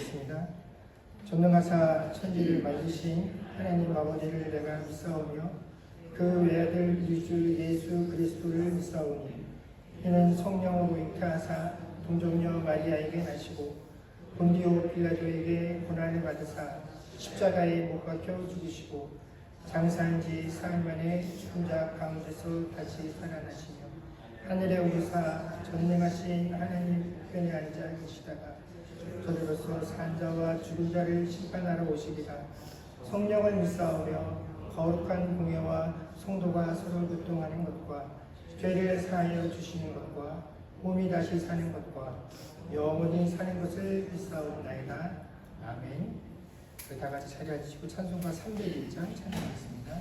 기도드리겠습니다. 전능하사 천지를 만드신 하나님 아버지를 내가 믿사오며 그 외아들 우리 주 예수 그리스도를 믿사오니 이는 성령으로 잉태하사 동정녀 마리아에게 나시고 본디오 빌라도에게 고난을 받으사 십자가에 못 박혀 죽으시고 장사한 지 사흘 만에 죽은 자 가운데서 다시 살아나시며 하늘에 오르사 전능하신 하나님 편에 앉아 계시다가 저리로서 산 자와 죽은 자를 심판하러 오시리라. 성령을 믿사오며 거룩한 공예와 성도가 서로 교통하는 것과 죄를 사하여 주시는 것과 몸이 다시 사는 것과 영원히 사는 것을 믿사옵나이다. 아멘. 다 같이 자리 앉으시고 찬송가 301장 찬양하겠습니다.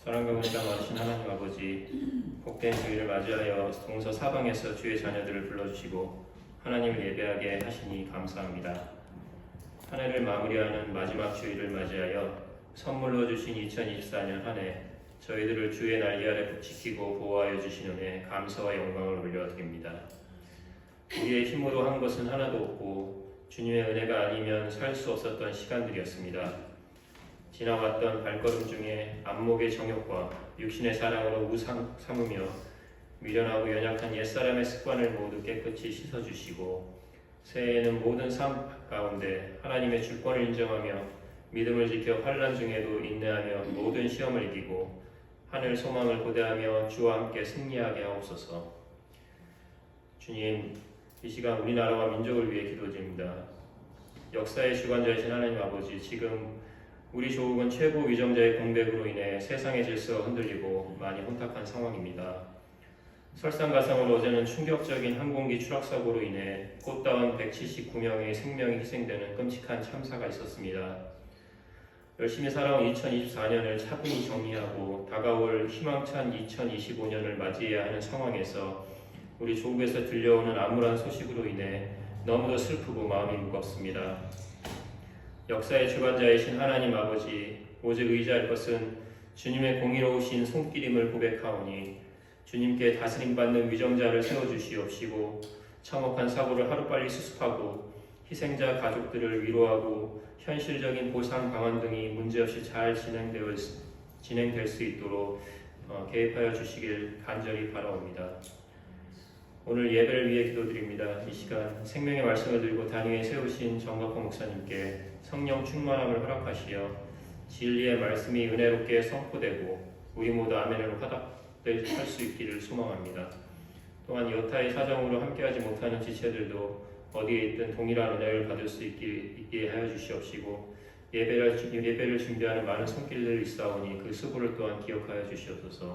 사랑과 은혜가 많으신 하나님 아버지, 복된 주일을 맞이하여 동서 사방에서 주의 자녀들을 불러주시고 하나님을 예배하게 하시니 감사합니다. 한 해를 마무리하는 마지막 주일을 맞이하여 선물로 주신 2024년 한 해 저희들을 주의 날개 아래 지키고 보호하여 주신 은혜 감사와 영광을 올려드립니다. 우리의 힘으로 한 것은 하나도 없고 주님의 은혜가 아니면 살 수 없었던 시간들이었습니다. 지나왔던 발걸음 중에 안목의 정욕과 육신의 사랑으로 우상 삼으며 미련하고 연약한 옛사람의 습관을 모두 깨끗이 씻어주시고 새해에는 모든 삶 가운데 하나님의 주권을 인정하며 믿음을 지켜 환난 중에도 인내하며 모든 시험을 이기고 하늘 소망을 고대하며 주와 함께 승리하게 하옵소서. 주님, 이 시간 우리나라와 민족을 위해 기도드립니다. 역사의 주관자이신 하나님 아버지, 지금 우리 조국은 최고 위정자의 공백으로 인해 세상의 질서가 흔들리고 많이 혼탁한 상황입니다. 설상가상으로 어제는 충격적인 항공기 추락사고로 인해 꽃다운 179명의 생명이 희생되는 끔찍한 참사가 있었습니다. 열심히 살아온 2024년을 차분히 정리하고 다가올 희망찬 2025년을 맞이해야 하는 상황에서 우리 조국에서 들려오는 암울한 소식으로 인해 너무도 슬프고 마음이 무겁습니다. 역사의 주관자이신 하나님 아버지, 오직 의지할 것은 주님의 공의로우신 손길임을 고백하오니 주님께 다스림받는 위정자를 세워주시옵시고 참혹한 사고를 하루빨리 수습하고 희생자 가족들을 위로하고 현실적인 보상 방안 등이 문제없이 잘 진행될 수 있도록 개입하여 주시길 간절히 바라옵니다. 오늘 예배를 위해 기도드립니다. 이 시간 생명의 말씀을 들고 단위에 세우신 정박호 목사님께 성령 충만함을 허락하시어 진리의 말씀이 은혜롭게 선포되고 우리 모두 아멘으로 화답될 수 있기를 소망합니다. 또한 여타의 사정으로 함께하지 못하는 지체들도 어디에 있든 동일한 은혜를 받을 수 있게 하여 주시옵시고 예배를 준비하는 많은 손길들이 있사오니 그 수고를 또한 기억하여 주시옵소서.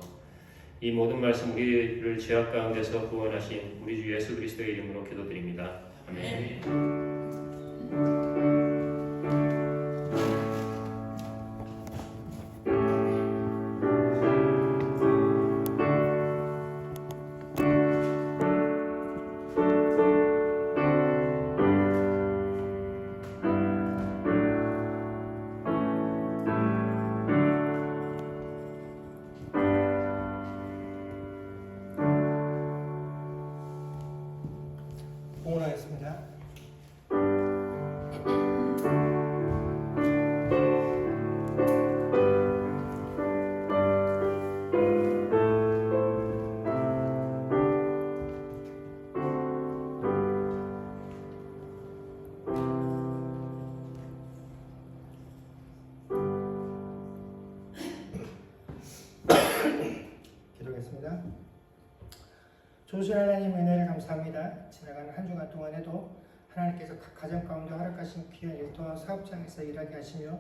이 모든 말씀 우리를 죄악 가운데서 구원하신 우리 주 예수 그리스도의 이름으로 기도드립니다. 아멘. 봉헌하겠습니다. 기도하겠습니다. 좋으신 하나님 은혜를 감사합니다. 지나가는 한 주간 동안에도 하나님께서 각 가정 가운데 허락하신 귀한 일터와 사업장에서 일하게 하시며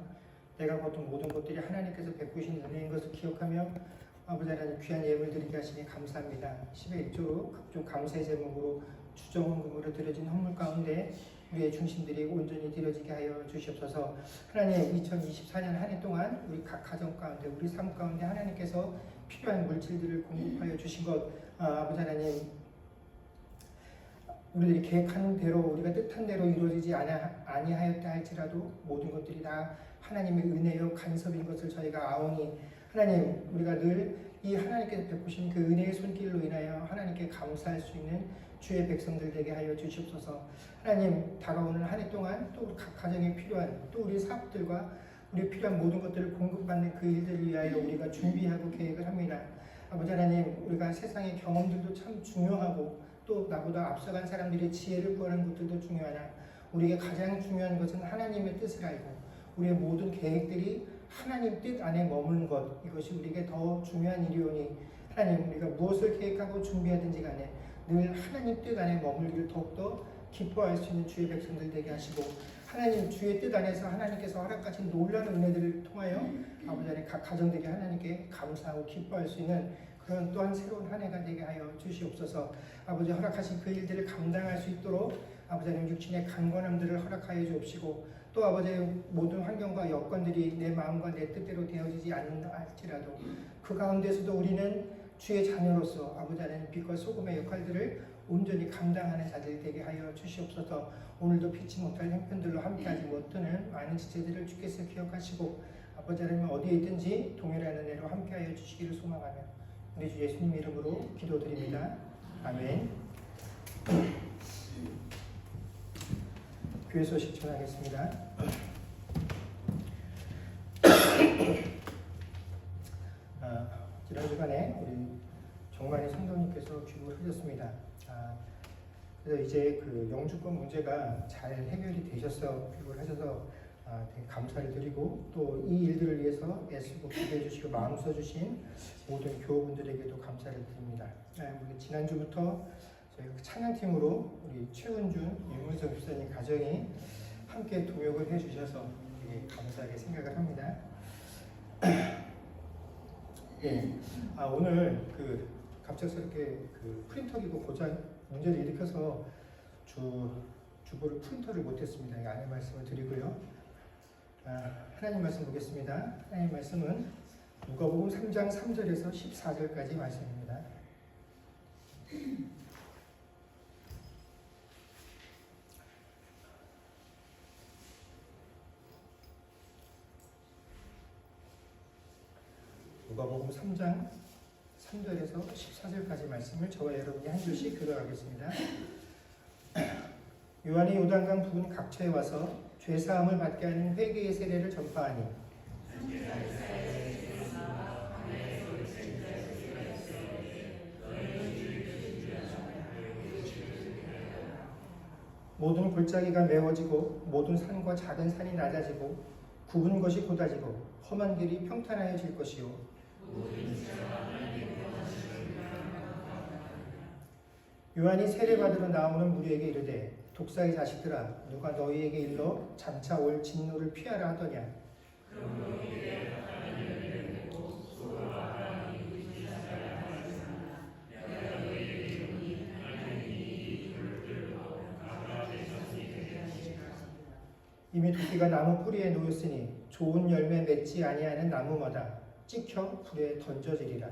내가 보통 모든 것들이 하나님께서 베푸신 은혜인 것을 기억하며 아버지 하나님 귀한 예물 드리게 하시니 감사합니다. 10의 1조로 각종 감사의 제목으로 주정헌금으로 드려진 헌물 가운데 우리의 중심들이 온전히 드려지게 하여 주시옵소서. 하나님 2024년 한 해 동안 우리 각 가정 가운데 우리 삶 가운데 하나님께서 필요한 물질들을 공급하여 주신 것 아버지 하나님 우리들이 계획하는 대로 우리가 뜻한 대로 이루어지지 아니하였다 할지라도 모든 것들이 다 하나님의 은혜요 간섭인 것을 저희가 아오니 하나님 우리가 늘 이 하나님께서 베푸신 그 은혜의 손길로 인하여 하나님께 감사할 수 있는 주의 백성들 되게 하여 주시옵소서. 하나님 다가오는 한 해 동안 또 각 가정에 필요한 또 우리 사업들과 우리 필요한 모든 것들을 공급받는 그 일들을 위하여 우리가 준비하고 계획을 합니다. 아버지 하나님 우리가 세상의 경험들도 참 중요하고 또 나보다 앞서간 사람들의 지혜를 구하는 것들도 중요하나 우리에게 가장 중요한 것은 하나님의 뜻을 알고 우리의 모든 계획들이 하나님 뜻 안에 머무는 것 이것이 우리에게 더 중요한 일이오니 하나님 우리가 무엇을 계획하고 준비하든지 간에 늘 하나님 뜻 안에 머물기를 더욱더 기뻐할 수 있는 주의 백성들 되게 하시고 하나님 주의 뜻 안에서 하나님께서 허락하신 놀라운 은혜들을 통하여 아버지 하나님 각 가정들이 하나님께 감사하고 기뻐할 수 있는 그런 또한 새로운 한 해가 되게 하여 주시옵소서. 아버지 허락하신 그 일들을 감당할 수 있도록 아버지 하나님 육신의 강건함들을 허락하여 주옵시고 또 아버지 모든 환경과 여건들이 내 마음과 내 뜻대로 되어지지 않는다 할지라도 그 가운데서도 우리는 주의 자녀로서 아버지 하나님 빛과 소금의 역할들을 온전히 감당하는 자들 되게 하여 주시옵소서. 오늘도 피치 못할 형편들로 함께하지 못하는 많은 지체들을 주께서 기억하시고 아버지 하나님 어디에 있든지 동일한 은혜로 함께하여 주시기를 소망하며 우리 주 예수님 이름으로 기도드립니다. 아멘. 교회 소식 전하겠습니다. 지난 주간에 우리 정만희 성도님께서 귀국을 하셨습니다. 그래서 이제 그 영주권 문제가 잘 해결이 되셔서 귀국을 하셔서 되게 감사를 드리고 또 이 일들을 위해서 애쓰고 기도해 주시고 마음 써주신 모든 교우분들에게도 감사를 드립니다. 우리 지난주부터 저희 찬양팀으로 우리 최은준, 윤문석 집사님 가정이 함께 동역을 해주셔서 되게 감사하게 생각을 합니다. 예, 오늘 그 갑작스럽게 그 프린터기구 고장 문제를 일으켜서 주보를 프린터를 못했습니다. 안내 말씀을 드리고요. 하나님 말씀 보겠습니다. 하나님 말씀은 누가복음 3장 3절에서 14절까지 말씀입니다. 누가복음 3장 3절에서 14절까지 말씀을 저와 여러분이 한 줄씩 교독하겠습니다. 요한이 요단강 부근 각처에 와서 죄사함을 받게 하는 회개의 세례를 전파하니 모든 골짜기가 메워지고 모든 산과 작은 산이 낮아지고 굽은 것이 곧아지고 험한 길이 평탄하여질 것이요 요한이 세례받으러 나오는 무리에게 이르되 독사의 자식들아 누가 너희에게 일러 장차 올 진노를 피하라 하더냐. 이미 도끼가 나무 뿌리에 놓였으니 좋은 열매 맺지 아니하는 나무마다 찍혀 불에 던져지리라.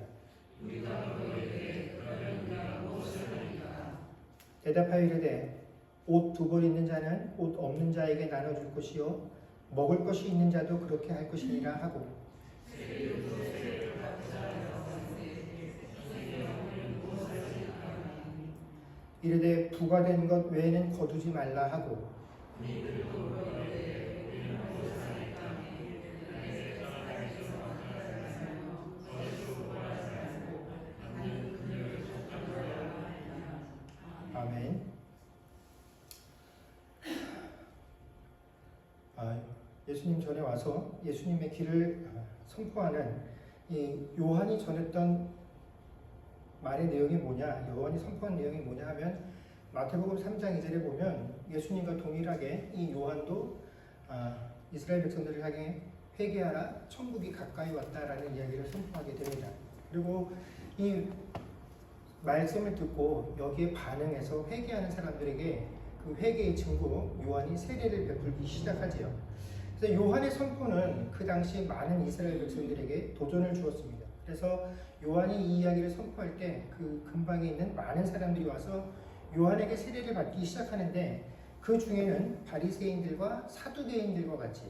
대답하여 이르되 옷 두 벌 있는 자는 옷 없는 자에게 나눠줄 것이요 먹을 것이 있는 자도 그렇게 할 것이니라 하고 이르되 부과된 것 외에는 거두지 말라 하고 아멘. 예수님 전에 와서 예수님의 길을 선포하는 이 요한이 전했던 말의 내용이 뭐냐, 요한이 선포한 내용이 뭐냐 하면 마태복음 3장 2절에 보면 예수님과 동일하게 이 요한도 이스라엘 백성들을 향해 회개하라 천국이 가까이 왔다라는 이야기를 선포하게 됩니다. 그리고 이 말씀을 듣고 여기에 반응해서 회개하는 사람들에게 그 회개의 증거 요한이 세례를 베풀기 시작하지요. 그래서 요한의 선포는 그 당시 많은 이스라엘 백성들에게 도전을 주었습니다. 그래서 요한이 이 이야기를 선포할 때 그 근방에 있는 많은 사람들이 와서 요한에게 세례를 받기 시작하는데 그 중에는 바리새인들과 사두개인들과 같이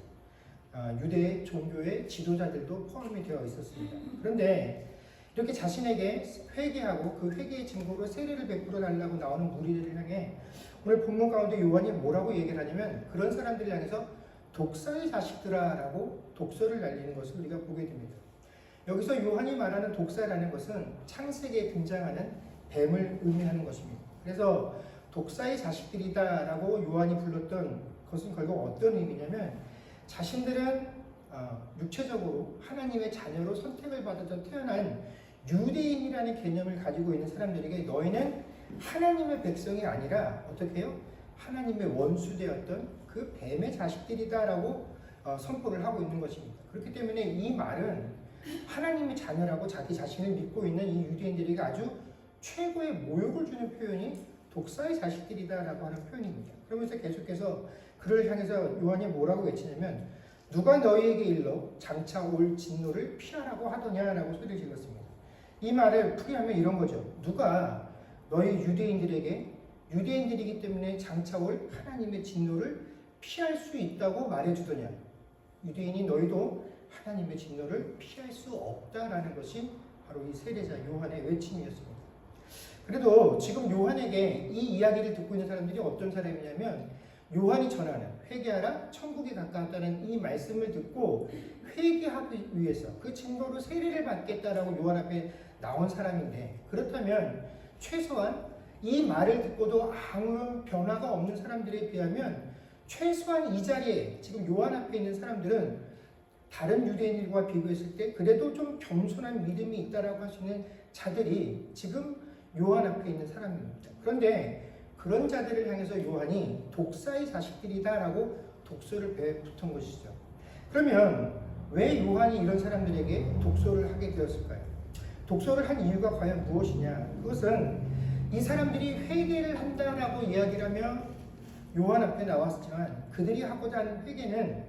유대 종교의 지도자들도 포함이 되어 있었습니다. 그런데 이렇게 자신에게 회개하고 그 회개의 증거로 세례를 베풀어 달라고 나오는 무리들을 향해 오늘 본문 가운데 요한이 뭐라고 얘기를 하냐면 그런 사람들을 향해서 독사의 자식들아 라고 독설을 날리는 것을 우리가 보게 됩니다. 여기서 요한이 말하는 독사라는 것은 창세기에 등장하는 뱀을 의미하는 것입니다. 그래서 독사의 자식들이다 라고 요한이 불렀던 것은 결국 어떤 의미냐면 자신들은 육체적으로 하나님의 자녀로 선택을 받아서 태어난 유대인이라는 개념을 가지고 있는 사람들에게 너희는 하나님의 백성이 아니라 어떻게 해요? 하나님의 원수되었던 그 뱀의 자식들이다라고 선포를 하고 있는 것입니다. 그렇기 때문에 이 말은 하나님의 자녀라고 자기 자신을 믿고 있는 이 유대인들에게 아주 최고의 모욕을 주는 표현이 독사의 자식들이다라고 하는 표현입니다. 그러면서 계속해서 그를 향해서 요한이 뭐라고 외치냐면 누가 너희에게 일러 장차 올 진노를 피하라고 하더냐라고 소리를 질렀습니다. 이 말을 풀이하면 이런 거죠. 누가 너희 유대인들이기 때문에 장차 올 하나님의 진노를 피할 수 있다고 말해주더냐. 유대인이 너희도 하나님의 진노를 피할 수 없다라는 것이 바로 이 세례자 요한의 외침이었습니다. 그래도 지금 요한에게 이 이야기를 듣고 있는 사람들이 어떤 사람이냐면 요한이 전하는 회개하라 천국이 가까웠다는 이 말씀을 듣고 회개하기 위해서 그 증거로 세례를 받겠다라고 요한 앞에 나온 사람인데 그렇다면 최소한 이 말을 듣고도 아무런 변화가 없는 사람들에 비하면 최소한 이 자리에 지금 요한 앞에 있는 사람들은 다른 유대인들과 비교했을 때 그래도 좀 겸손한 믿음이 있다라고 할 수 있는 자들이 지금 요한 앞에 있는 사람입니다. 그런데 그런 자들을 향해서 요한이 독사의 자식들이다라고 독설을 베붙은 것이죠. 그러면 왜 요한이 이런 사람들에게 독설을 하게 되었을까요? 독설을 한 이유가 과연 무엇이냐? 그것은 이 사람들이 회개를 한다라고 이야기를 하며 요한 앞에 나왔지만 그들이 하고자 하는 회개는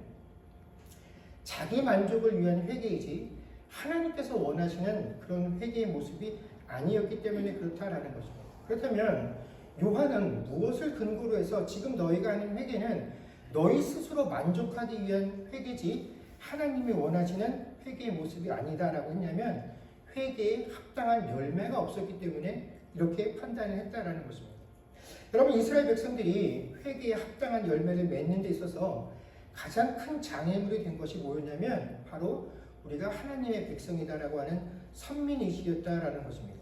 자기 만족을 위한 회개이지 하나님께서 원하시는 그런 회개의 모습이 아니었기 때문에 그렇다라는 것입니다. 그렇다면 요한은 무엇을 근거로 해서 지금 너희가 하는 회개는 너희 스스로 만족하기 위한 회개지 하나님이 원하시는 회개의 모습이 아니다라고 했냐면 회개에 합당한 열매가 없었기 때문에 이렇게 판단을 했다라는 것입니다. 여러분 이스라엘 백성들이 회개에 합당한 열매를 맺는 데 있어서 가장 큰 장애물이 된 것이 뭐였냐면 바로 우리가 하나님의 백성이다라고 하는 선민의식이었다라는 것입니다.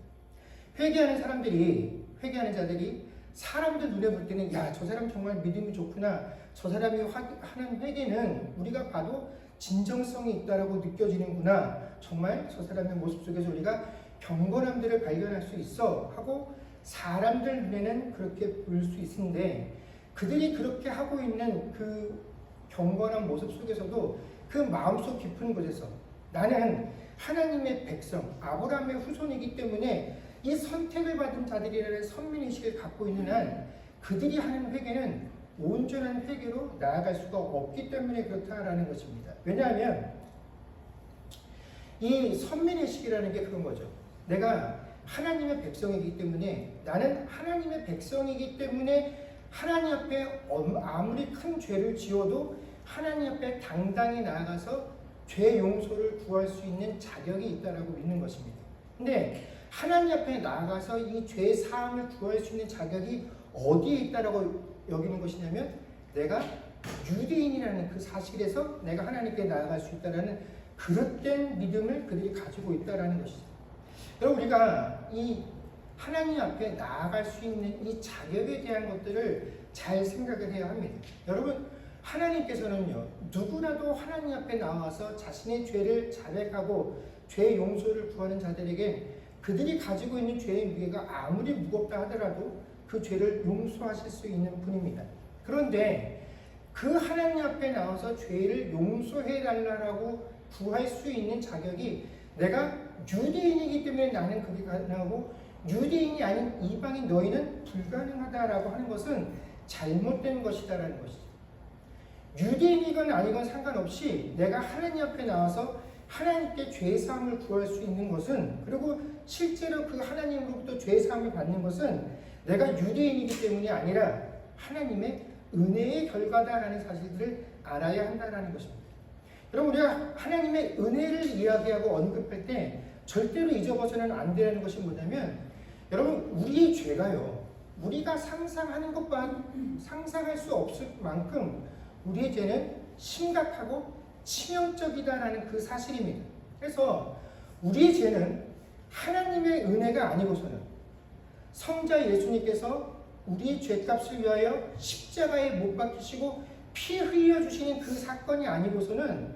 회개하는 자들이 사람들 눈에 볼 때는 야, 저 사람 정말 믿음이 좋구나. 저 사람이 하는 회개는 우리가 봐도 진정성이 있다라고 느껴지는구나. 정말 저 사람의 모습 속에서 우리가 경건함들을 발견할 수 있어 하고 사람들 눈에는 그렇게 보일 수 있는데 그들이 그렇게 하고 있는 그 경건한 모습 속에서도 그 마음속 깊은 곳에서 나는 하나님의 백성, 아브라함의 후손이기 때문에 이 선택을 받은 자들이라는 선민의식을 갖고 있는 한 그들이 하는 회개는 온전한 회개로 나아갈 수가 없기 때문에 그렇다라는 것입니다. 왜냐하면 이 선민의식이라는 게 그런 거죠. 내가 하나님의 백성이기 때문에 나는 하나님의 백성이기 때문에 하나님 앞에 아무리 큰 죄를 지어도 하나님 앞에 당당히 나아가서 죄 용서를 구할 수 있는 자격이 있다라고 믿는 것입니다. 근데 하나님 앞에 나아가서 이 죄 사함을 구할 수 있는 자격이 어디에 있다라고 여기는 것이냐면 내가 유대인이라는 그 사실에서 내가 하나님께 나아갈 수 있다라는 그릇된 믿음을 그들이 가지고 있다라는 것이죠. 여러분 우리가 이 하나님 앞에 나아갈 수 있는 이 자격에 대한 것들을 잘 생각을 해야 합니다. 여러분 하나님께서는요 누구라도 하나님 앞에 나와서 자신의 죄를 자백하고 죄 용서를 구하는 자들에게 그들이 가지고 있는 죄의 무게가 아무리 무겁다 하더라도 그 죄를 용서하실 수 있는 분입니다. 그런데 그 하나님 앞에 나와서 죄를 용서해 달라고 구할 수 있는 자격이 내가 유대인이기 때문에 나는 그게 가능하고 유대인이 아닌 이방인 너희는 불가능하다라고 하는 것은 잘못된 것이다라는 것이죠. 유대인이건 아니건 상관없이 내가 하나님 앞에 나와서 하나님께 죄사함을 구할 수 있는 것은 그리고 실제로 그 하나님으로부터 죄사함을 받는 것은 내가 유대인이기 때문이 아니라 하나님의 은혜의 결과다라는 사실들을 알아야 한다는 것입니다. 여러분 우리가 하나님의 은혜를 이야기하고 언급할 때 절대로 잊어버서는 안 되는 것이 뭐냐면 여러분 우리의 죄가요 우리가 상상하는 것과 상상할 수 없을 만큼 우리의 죄는 심각하고 치명적이다라는 그 사실입니다. 그래서 우리의 죄는 하나님의 은혜가 아니고서는 성자 예수님께서 우리의 죄값을 위하여 십자가에 못 박히시고 피 흘려주시는 그 사건이 아니고서는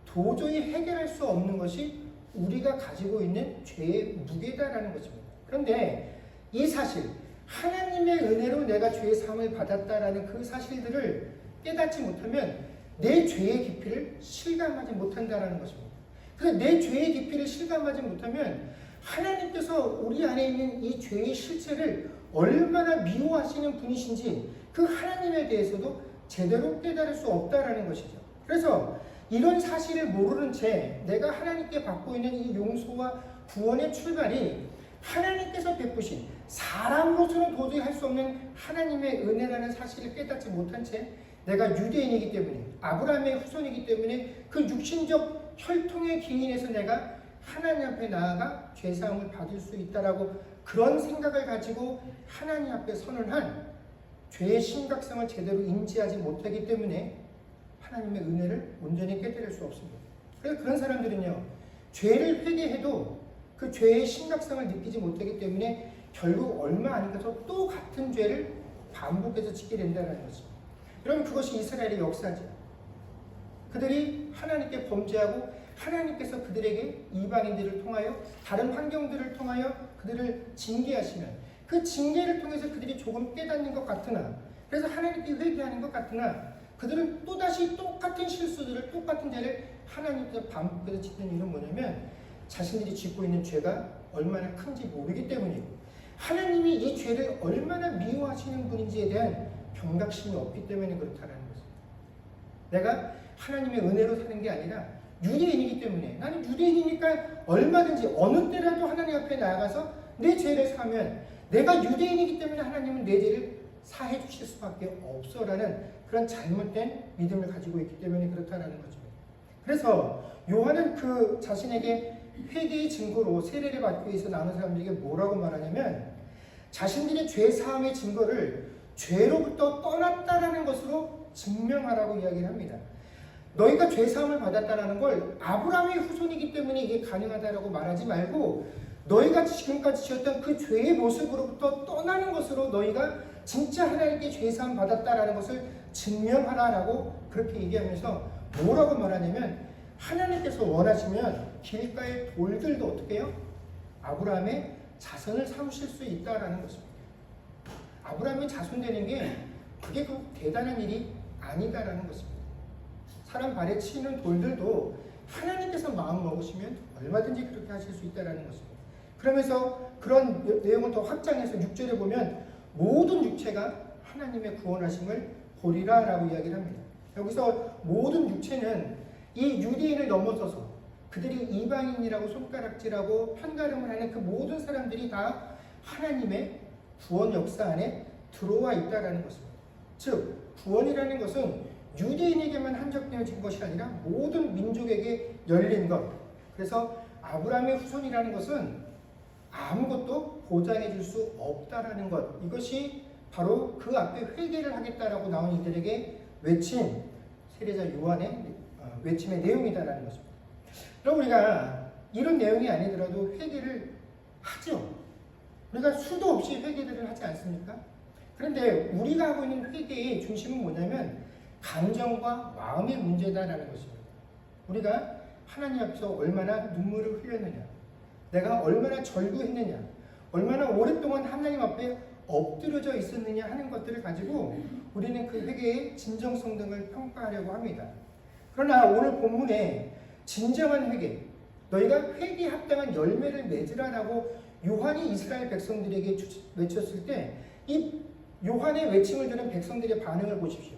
도저히 해결할 수 없는 것이 우리가 가지고 있는 죄의 무게다라는 것입니다. 그런데 이 사실 하나님의 은혜로 내가 죄의 사함을 받았다라는 그 사실들을 깨닫지 못하면 내 죄의 깊이를 실감하지 못한다라는 것입니다. 그래서 내 죄의 깊이를 실감하지 못하면 하나님께서 우리 안에 있는 이 죄의 실체를 얼마나 미워하시는 분이신지 그 하나님에 대해서도 제대로 깨달을 수 없다라는 것이죠. 그래서 이런 사실을 모르는 채 내가 하나님께 받고 있는 이 용서와 구원의 출발이 하나님께서 베푸신 사람으로서는 도저히 할 수 없는 하나님의 은혜라는 사실을 깨닫지 못한 채 내가 유대인이기 때문에 아브라함의 후손이기 때문에 그 육신적 혈통의 기인에서 내가 하나님 앞에 나아가 죄사함을 받을 수 있다라고 그런 생각을 가지고 하나님 앞에 선을 한 죄의 심각성을 제대로 인지하지 못하기 때문에 하나님의 은혜를 온전히 깨달을 수 없습니다. 그래서 그런 사람들은요 죄를 회개해도 그 죄의 심각성을 느끼지 못하기 때문에 결국 얼마 안 가서 또 같은 죄를 반복해서 짓게 된다는 것입니다. 여러분 그것이 이스라엘의 역사죠. 그들이 하나님께 범죄하고 하나님께서 그들에게 이방인들을 통하여 다른 환경들을 통하여 그들을 징계하시면 그 징계를 통해서 그들이 조금 깨닫는 것 같으나 그래서 하나님께 회개하는 것 같으나 그들은 또다시 똑같은 실수들을 똑같은 죄를 하나님께 반복해서 짓는 이유는 뭐냐면 자신들이 짓고 있는 죄가 얼마나 큰지 모르기 때문이고 하나님이 이 죄를 얼마나 미워하시는 분인지에 대한 경각심이 없기 때문에 그렇다는 것입니다. 내가 하나님의 은혜로 사는 게 아니라 유대인이기 때문에 나는 유대인이니까 얼마든지 어느 때라도 하나님 앞에 나아가서 내 죄를 사면 내가 유대인이기 때문에 하나님은 내 죄를 사해 주실 수밖에 없어라는 그런 잘못된 믿음을 가지고 있기 때문에 그렇다는 것입니다. 그래서 요한은 그 자신에게 회개의 증거로 세례를 받기 위해서 나오는 사람들에게 뭐라고 말하냐면 자신들의 죄 사함의 증거를 죄로부터 떠났다라는 것으로 증명하라고 이야기를 합니다. 너희가 죄 사함을 받았다라는 걸 아브라함의 후손이기 때문에 이게 가능하다라고 말하지 말고 너희가 지금까지 지었던 그 죄의 모습으로부터 떠나는 것으로 너희가 진짜 하나님께 죄사함 받았다라는 것을 증명하라라고 그렇게 얘기하면서 뭐라고 말하냐면 하나님께서 원하시면 길가의 돌들도 어떻게 해요? 아브라함의 자손을 삼으실 수 있다라는 것입니다. 아브라함의 자손 되는 게 그게 그 대단한 일이 아니다라는 것입니다. 사람 발에 치이는 돌들도 하나님께서 마음 먹으시면 얼마든지 그렇게 하실 수 있다라는 것입니다. 그러면서 그런 내용을 더 확장해서 6절에 보면 모든 육체가 하나님의 구원하심을 보리라라고 이야기를 합니다. 여기서 모든 육체는 이 유대인을 넘어서서 그들이 이방인이라고 손가락질하고 편가름을 하는 그 모든 사람들이 다 하나님의 구원 역사 안에 들어와 있다라는 것입니다. 즉 구원이라는 것은 유대인에게만 한정되어진 것이 아니라 모든 민족에게 열린 것. 그래서 아브라함의 후손이라는 것은 아무것도 보장해 줄 수 없다라는 것. 이것이 바로 그 앞에 회개를 하겠다라고 나온 이들에게 외친 세례자 요한의 외침의 내용이다라는 것입니다. 그럼 우리가 이런 내용이 아니더라도 회개를 하죠. 우리가 수도 없이 회개들을 하지 않습니까? 그런데 우리가 하고 있는 회개의 중심은 뭐냐면 감정과 마음의 문제다라는 것입니다. 우리가 하나님 앞에서 얼마나 눈물을 흘렸느냐, 내가 얼마나 절구했느냐, 얼마나 오랫동안 하나님 앞에 엎드려져 있었느냐 하는 것들을 가지고 우리는 그 회개의 진정성 등을 평가하려고 합니다. 그러나 오늘 본문에 진정한 회개, 너희가 회개에 합당한 열매를 맺으라라고 요한이 이스라엘 백성들에게 외쳤을 때 이 요한의 외침을 들은 백성들의 반응을 보십시오.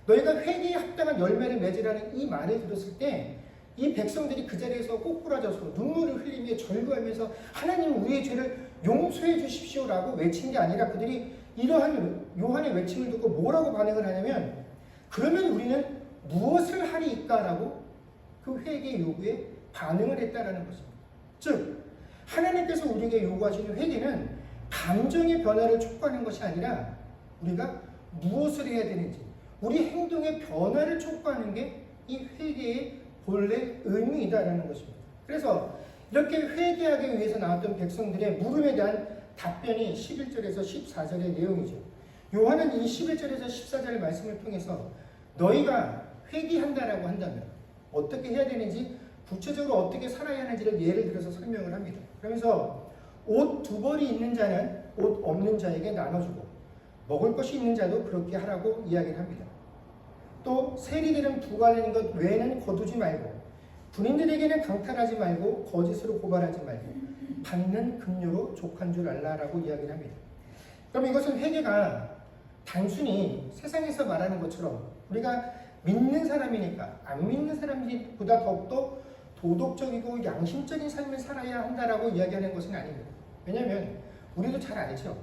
너희가 회개에 합당한 열매를 맺으라는 이 말을 들었을 때 이 백성들이 그 자리에서 꼬꾸라져서 눈물을 흘리며 절구하면서 하나님 우리의 죄를 용서해 주십시오라고 외친 게 아니라 그들이 이러한 요한의 외침을 듣고 뭐라고 반응을 하냐면 그러면 우리는 무엇을 하리이까라고 그 회개 요구에 반응을 했다라는 것입니다. 즉 하나님께서 우리에게 요구하시는 회개는 감정의 변화를 촉구하는 것이 아니라 우리가 무엇을 해야 되는지 우리 행동의 변화를 촉구하는 게 이 회개의 본래 의미이다라는 것입니다. 그래서 이렇게 회개하기 위해서 나왔던 백성들의 물음에 대한 답변이 11절에서 14절의 내용이죠. 요한은 이 11절에서 14절 말씀을 통해서 너희가 회개한다라고 한다면 어떻게 해야 되는지 구체적으로 어떻게 살아야 하는지를 예를 들어서 설명을 합니다. 그러면서 옷 두 벌이 있는 자는 옷 없는 자에게 나눠주고 먹을 것이 있는 자도 그렇게 하라고 이야기를 합니다. 또 세리들은 부과되는 것 외에는 거두지 말고 군인들에게는 강탈하지 말고 거짓으로 고발하지 말고 받는 급료로 족한 줄 알라라고 이야기를 합니다. 그럼 이것은 회개가 단순히 세상에서 말하는 것처럼 우리가 믿는 사람이니까 안 믿는 사람보다 더욱더 도덕적이고 양심적인 삶을 살아야 한다라고 이야기하는 것은 아닙니다. 왜냐하면 우리도 잘 알죠.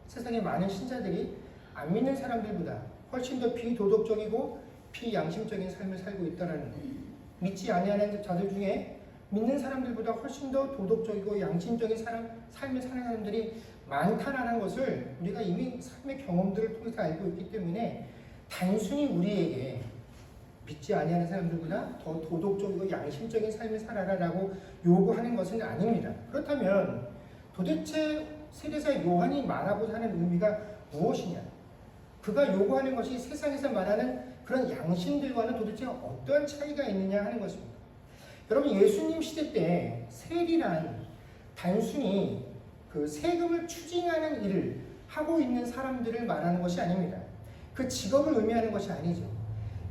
세상에 많은 신자들이 안 믿는 사람들보다 훨씬 더 비도덕적이고 비양심적인 삶을 살고 있다는 것. 믿지 아니하는 자들 중에 믿는 사람들보다 훨씬 더 도덕적이고 양심적인 삶을 사는 사람들이 많다는 것을 우리가 이미 삶의 경험들을 통해서 알고 있기 때문에 단순히 우리에게 믿지 아니하는 사람들보다 더 도덕적이고 양심적인 삶을 살아라라고 요구하는 것은 아닙니다. 그렇다면 도대체 세례자 요한이 말하고자 하는 의미가 무엇이냐? 그가 요구하는 것이 세상에서 말하는 그런 양심들과는 도대체 어떠한 차이가 있느냐 하는 것입니다. 여러분 예수님 시대 때 세리란 단순히 그 세금을 추징하는 일을 하고 있는 사람들을 말하는 것이 아닙니다. 그 직업을 의미하는 것이 아니죠.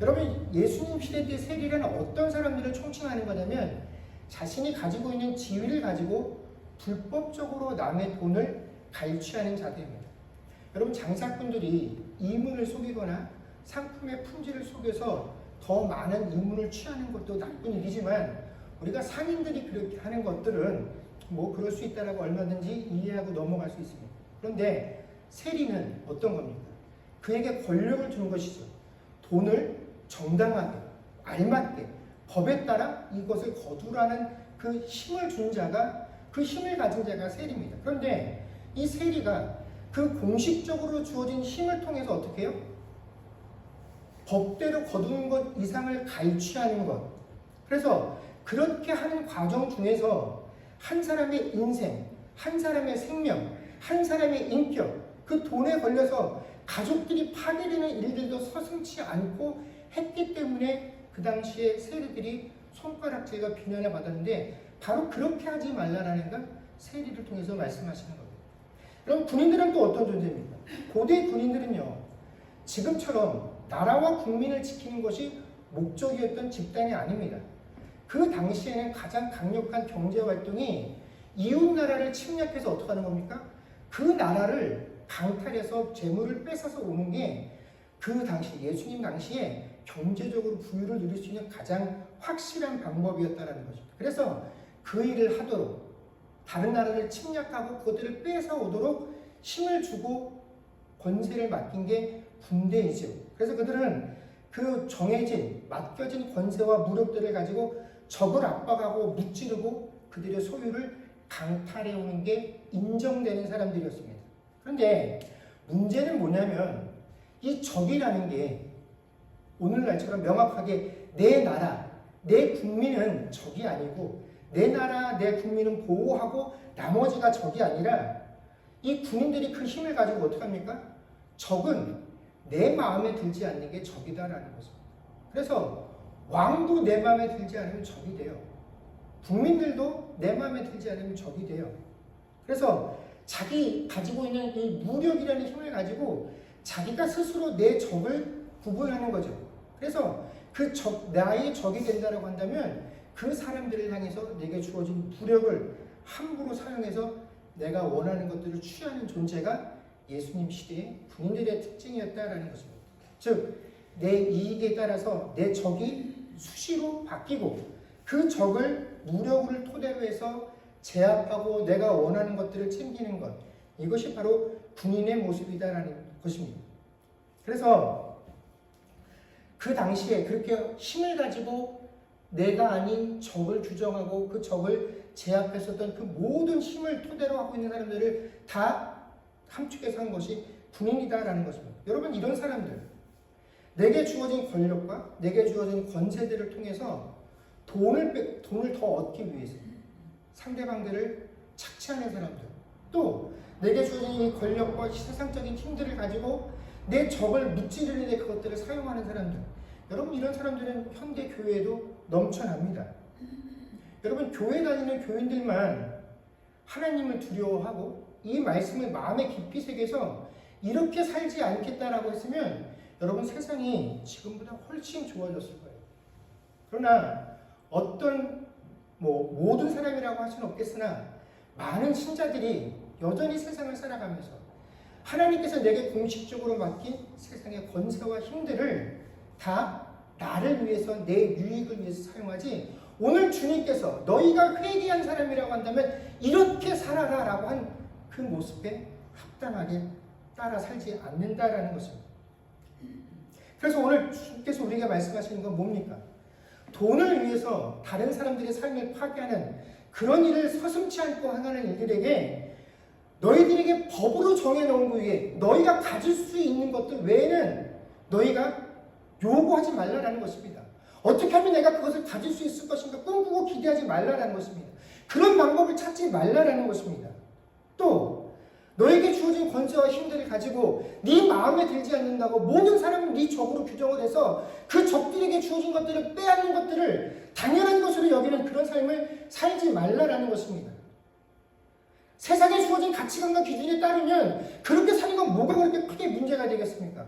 여러분 예수님 시대 때 세리란 어떤 사람들을 총칭하는 거냐면 자신이 가지고 있는 지위를 가지고 불법적으로 남의 돈을 갈취하는 자들입니다. 여러분 장사꾼들이 이문을 속이거나 상품의 품질을 속여서 더 많은 이문을 취하는 것도 나쁜 일이지만 우리가 상인들이 그렇게 하는 것들은 뭐 그럴 수 있다라고 얼마든지 이해하고 넘어갈 수 있습니다. 그런데 세리는 어떤 겁니까? 그에게 권력을 주는 것이죠. 돈을 정당하게, 알맞게, 법에 따라 이것을 거두라는 그 힘을 준 자가, 그 힘을 가진 자가 세리입니다. 그런데 이 세리가 그 공식적으로 주어진 힘을 통해서 어떻게 해요? 법대로 거두는 것 이상을 갈취하는 것. 그래서 그렇게 하는 과정 중에서 한 사람의 인생, 한 사람의 생명, 한 사람의 인격, 그 돈에 걸려서 가족들이 파괴되는 일들도 서슴지 않고 했기 때문에 그 당시에 세리들이 손가락질과 비난을 받았는데, 바로 그렇게 하지 말라라는 건 세리를 통해서 말씀하시는 겁니다. 그럼 군인들은 또 어떤 존재입니까? 고대 군인들은요, 지금처럼 나라와 국민을 지키는 것이 목적이었던 집단이 아닙니다. 그 당시에는 가장 강력한 경제활동이 이웃나라를 침략해서 어떻게 하는 겁니까? 그 나라를 강탈해서 재물을 뺏어서 오는 게 그 당시, 예수님 당시에 경제적으로 부유를 누릴 수 있는 가장 확실한 방법이었다는 거죠. 그래서 그 일을 하도록, 다른 나라를 침략하고 그것들을 뺏어 오도록 힘을 주고 권세를 맡긴 게 군대이죠. 그래서 그들은 그 정해진, 맡겨진 권세와 무력들을 가지고 적을 압박하고 무찌르고 그들의 소유를 강탈해 오는 게 인정되는 사람들이었습니다. 그런데 문제는 뭐냐면, 이 적이라는 게 오늘날처럼 명확하게 내 나라, 내 국민은 적이 아니고, 내 나라, 내 국민은 보호하고 나머지가 적이 아니라, 이 군인들이 그 힘을 가지고 어떻게 합니까? 적은 내 마음에 들지 않는 게 적이다라는 것입니다. 그래서 왕도 내 마음에 들지 않으면 적이 돼요. 국민들도 내 마음에 들지 않으면 적이 돼요. 그래서 자기 가지고 있는 이 무력이라는 힘을 가지고 자기가 스스로 내 적을 구분하는 거죠. 그래서 그 적, 나의 적이 된다고 한다면 그 사람들을 향해서 내게 주어진 무력을 함부로 사용해서 내가 원하는 것들을 취하는 존재가 예수님 시대의 군인들의 특징이었다라는 것입니다. 즉, 내 이익에 따라서 내 적이 수시로 바뀌고 그 적을 무력을 토대로 해서 제압하고 내가 원하는 것들을 챙기는 것, 이것이 바로 군인의 모습이다라는 것입니다. 그래서 그 당시에 그렇게 힘을 가지고 내가 아닌 적을 규정하고 그 적을 제압했었던 그 모든 힘을 토대로 하고 있는 사람들을 다 함축해서 한 것이 군인이다라는 것입니다. 여러분, 이런 사람들, 내게 주어진 권력과 내게 주어진 권세들을 통해서 돈을 더 얻기 위해서 상대방들을 착취하는 사람들, 또 내게 주어진 이 권력과 세상적인 힘들을 가지고 내 적을 무찌르는 데 그것들을 사용하는 사람들, 여러분, 이런 사람들은 현대 교회에도 넘쳐납니다. 여러분, 교회 다니는 교인들만 하나님을 두려워하고 이 말씀을 마음에 깊이 새겨서 이렇게 살지 않겠다라고 했으면 여러분, 세상이 지금보다 훨씬 좋아졌을 거예요. 그러나 어떤 모든 사람이라고 할 수는 없겠으나 많은 신자들이 여전히 세상을 살아가면서 하나님께서 내게 공식적으로 맡긴 세상의 권세와 힘들을 다 나를 위해서, 내 유익을 위해서 사용하지, 오늘 주님께서 너희가 회개한 사람이라고 한다면 이렇게 살아라 라고 한 그 모습에 합당하게 따라 살지 않는다라는 것입니다. 그래서 오늘 주님께서 우리가 말씀하시는 건 뭡니까? 돈을 위해서 다른 사람들의 삶을 파괴하는 그런 일을 서슴지 않고 하는 일들에게 너희들에게 법으로 정해놓은 것 외에 너희가 가질 수 있는 것들 외에는 너희가 요구하지 말라라는 것입니다. 어떻게 하면 내가 그것을 가질 수 있을 것인가 꿈꾸고 기대하지 말라라는 것입니다. 그런 방법을 찾지 말라라는 것입니다. 또 너에게 주어진 권세와 힘들을 가지고 네 마음에 들지 않는다고 모든 사람을 네 적으로 규정을 해서 그 적들에게 주어진 것들을 빼앗는 것들을 당연한 것으로 여기는 그런 삶을 살지 말라라는 것입니다. 세상에 주어진 가치관과 기준에 따르면 그렇게 사는 건 뭐가 그렇게 크게 문제가 되겠습니까?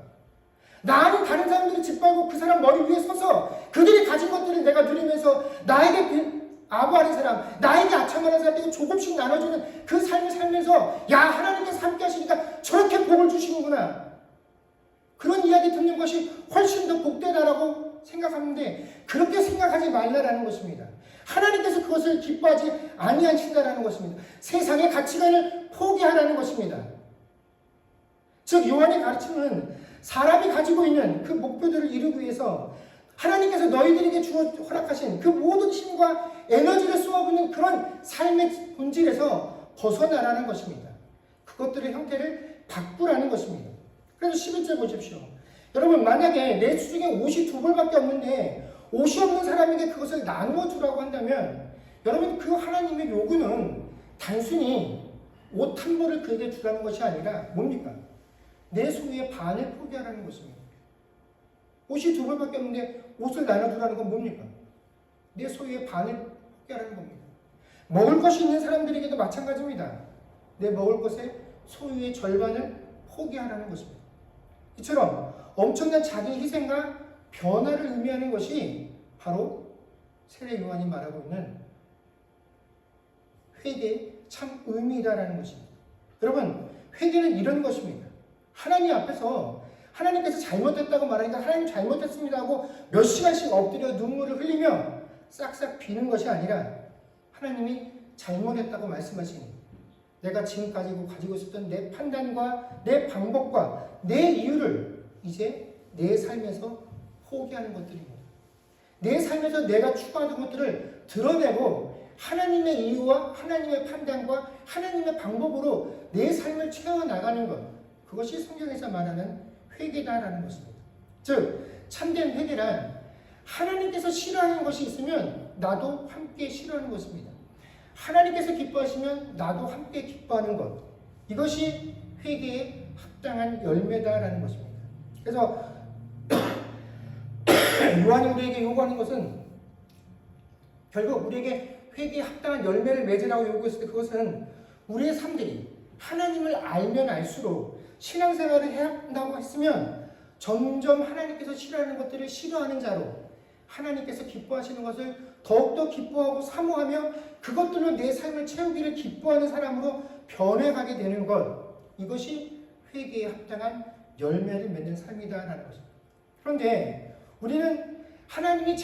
나는 다른 사람들이 짓밟고 그 사람 머리 위에 서서 그들이 가진 것들을 내가 누리면서 나에게 아부하는 사람, 나에게 아첨하는 사람에게 조금씩 나눠주는 그 삶을 살면서 야, 하나님께서 함께 하시니까 저렇게 복을 주시는구나, 그런 이야기 듣는 것이 훨씬 더 복되다라고 생각하는데 그렇게 생각하지 말라라는 것입니다. 하나님께서 그것을 기뻐하지 아니하신다라는 것입니다. 세상의 가치관을 포기하라는 것입니다. 즉, 요한의 가르침은 사람이 가지고 있는 그 목표들을 이루기 위해서 하나님께서 너희들에게 허락하신 그 모든 힘과 에너지를 쏘아붓는 그런 삶의 본질에서 벗어나라는 것입니다. 그것들의 형태를 바꾸라는 것입니다. 그래서 11절 보십시오. 여러분, 만약에 내 수중에 옷이 2벌밖에 없는데 옷이 없는 사람에게 그것을 나누어 주라고 한다면 여러분, 그 하나님의 요구는 단순히 옷 한 벌을 그에게 주라는 것이 아니라 뭡니까? 내 소유의 반을 포기하라는 것입니다. 옷이 두 벌밖에 없는데 옷을 나눠주라는 건 뭡니까? 내 소유의 반을 포기하라는 겁니다. 먹을 것이 있는 사람들에게도 마찬가지입니다. 내 먹을 것의 소유의 절반을 포기하라는 것입니다. 이처럼 엄청난 자기 희생과 변화를 의미하는 것이 바로 세례 요한이 말하고 있는 회개의 참 의미다라는 것입니다. 여러분, 회개는 이런 것입니다. 하나님 앞에서 하나님께서 잘못했다고 말하니까 하나님 잘못했습니다 하고 몇 시간씩 엎드려 눈물을 흘리며 싹싹 비는 것이 아니라 하나님이 잘못했다고 말씀하시니 내가 지금까지 가지고 있었던 내 판단과 내 방법과 내 이유를 이제 내 삶에서 포기하는 것들입니다. 내 삶에서 내가 추구하는 것들을 드러내고 하나님의 이유와 하나님의 판단과 하나님의 방법으로 내 삶을 채워나가는 것, 그것이 성경에서 말하는 회개다라는 것입니다. 즉 참된 회개란 하나님께서 싫어하는 것이 있으면 나도 함께 싫어하는 것입니다. 하나님께서 기뻐하시면 나도 함께 기뻐하는 것, 이것이 회개의 합당한 열매다라는 것입니다. 그래서 요한이 우리에게 요구하는 것은 결국 우리에게 회개에 합당한 열매를 맺으라고 요구했을 때 그것은 우리의 삶들이 하나님을 알면 알수록 신앙생활을 해야 한다고 했으면 점점 하나님께서 싫어하는 것들을 싫어하는 자로 하나님께서 기뻐하시는 것을 더욱더 기뻐하고 사모하며 그것들로 내 삶을 채우기를 기뻐하는 사람으로 변해가게 되는 것, 이것이 회개에 합당한 열매를 맺는 삶이다라는 것입니다. 그런데 우리는 하나님이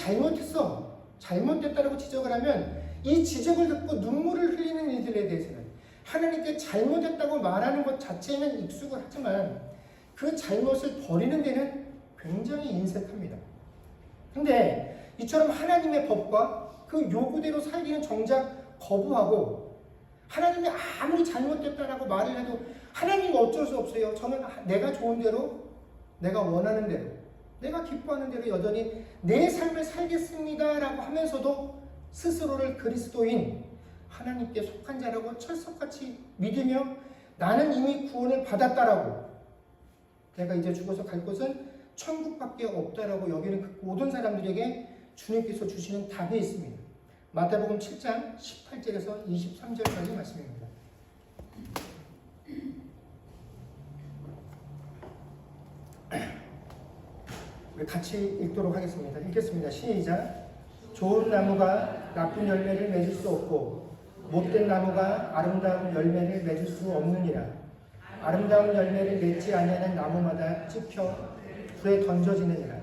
잘못됐다라고 지적을 하면 이 지적을 듣고 눈물을 흘리는 이들에 대해서는 하나님께 잘못했다고 말하는 것 자체는 익숙을 하지만 그 잘못을 버리는 데는 굉장히 인색합니다. 근데 이처럼 하나님의 법과 그 요구대로 살기는 정작 거부하고 하나님이 아무리 잘못됐다라고 말을 해도 하나님 어쩔 수 없어요. 저는 내가 좋은 대로, 내가 원하는 대로, 내가 기뻐하는 대로 여전히 내 삶을 살겠습니다라고 하면서도 스스로를 그리스도인 하나님께 속한 자라고 철석같이 믿으며 나는 이미 구원을 받았다라고, 내가 이제 죽어서 갈 곳은 천국밖에 없다라고 여기는 그 모든 사람들에게 주님께서 주시는 답이 있습니다. 마태복음 7장 18절에서 23절까지 말씀입니다. 우리 같이 읽도록 하겠습니다. 읽겠습니다. 시작. 좋은 나무가 나쁜 열매를 맺을 수 없고 못된 나무가 아름다운 열매를 맺을 수 없느니라. 아름다운 열매를 맺지 아니하는 나무마다 찝혀 불에 던져지느니라.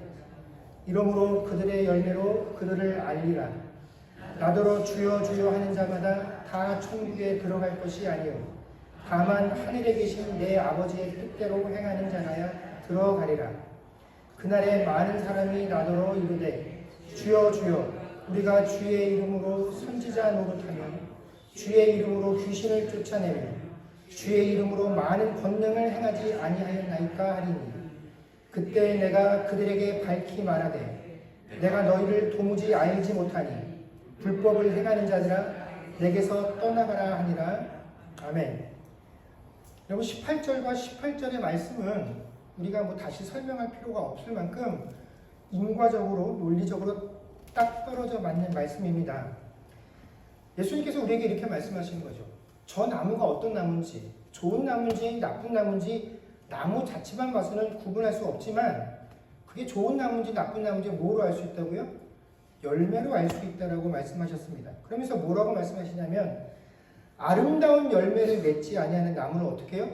이러므로 그들의 열매로 그들을 알리라. 나더러 주여 주여 하는 자마다 다 천국에 들어갈 것이 아니요 다만 하늘에 계신 내 아버지의 뜻대로 행하는 자라야 들어가리라. 그날에 많은 사람이 나더러 이르되 주여 주여 우리가 주의 이름으로 선지자 노릇하며 주의 이름으로 귀신을 쫓아내며 주의 이름으로 많은 권능을 행하지 아니하였나이까 하리니 그때 내가 그들에게 밝히 말하되 내가 너희를 도무지 알지 못하니 불법을 행하는 자들아 내게서 떠나가라 하니라. 아멘. 여러분 18절과 18절의 말씀은 우리가 다시 설명할 필요가 없을 만큼 인과적으로 논리적으로 딱 떨어져 맞는 말씀입니다. 예수님께서 우리에게 이렇게 말씀하시는 거죠. 저 나무가 어떤 나무인지, 좋은 나무인지 나쁜 나무인지 나무 자체만 봐서는 구분할 수 없지만 그게 좋은 나무인지 나쁜 나무인지 뭐로 알 수 있다고요? 열매로 알 수 있다라고 말씀하셨습니다. 그러면서 뭐라고 말씀하시냐면 아름다운 열매를 맺지 아니하는 나무를 어떻게 해요?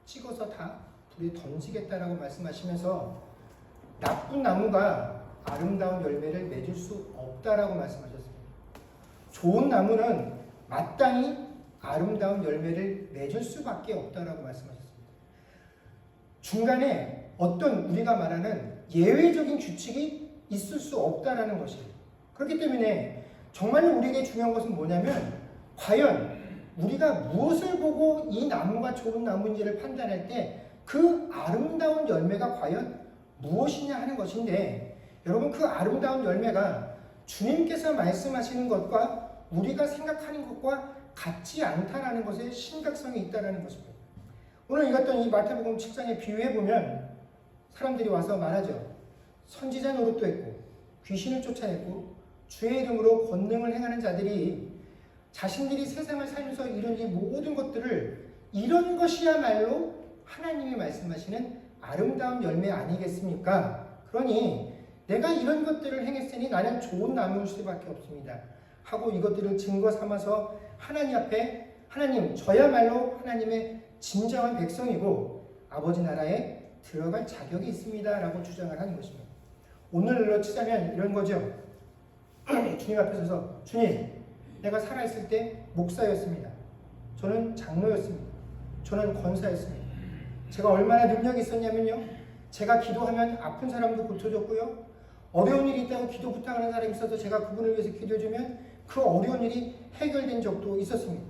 찍어서 다 불에 던지겠다라고 말씀하시면서 나쁜 나무가 아름다운 열매를 맺을 수 없다라고 말씀하셨습니다. 좋은 나무는 마땅히 아름다운 열매를 맺을 수밖에 없다라고 말씀하셨습니다. 중간에 어떤 우리가 말하는 예외적인 규칙이 있을 수 없다라는 것이에요. 그렇기 때문에 정말 우리에게 중요한 것은 뭐냐면 과연 우리가 무엇을 보고 이 나무가 좋은 나무인지를 판단할 때 그 아름다운 열매가 과연 무엇이냐 하는 것인데 여러분 그 아름다운 열매가 주님께서 말씀하시는 것과 우리가 생각하는 것과 같지 않다라는 것에 심각성이 있다는 것입니다. 오늘 읽었던 이 마태복음 7장에 비유해보면 사람들이 와서 말하죠. 선지자 노릇도 했고 귀신을 쫓아냈고 주의 이름으로 권능을 행하는 자들이 자신들이 세상을 살면서 이런 이 모든 것들을 이런 것이야말로 하나님이 말씀하시는 아름다운 열매 아니겠습니까? 그러니 내가 이런 것들을 행했으니 나는 좋은 나무일 수밖에 없습니다. 하고 이것들을 증거 삼아서 하나님 앞에 하나님 저야말로 하나님의 진정한 백성이고 아버지 나라에 들어갈 자격이 있습니다. 라고 주장을 하는 것입니다. 오늘로 치자면 이런 거죠. 주님 앞에 서서 주님 내가 살아있을 때 목사였습니다. 저는 장로였습니다. 저는 권사였습니다. 제가 얼마나 능력이 있었냐면요. 제가 기도하면 아픈 사람도 고쳐줬고요. 어려운 일이 있다고 기도 부탁하는 사람이 있어서 제가 그분을 위해서 기도해주면 그 어려운 일이 해결된 적도 있었습니다.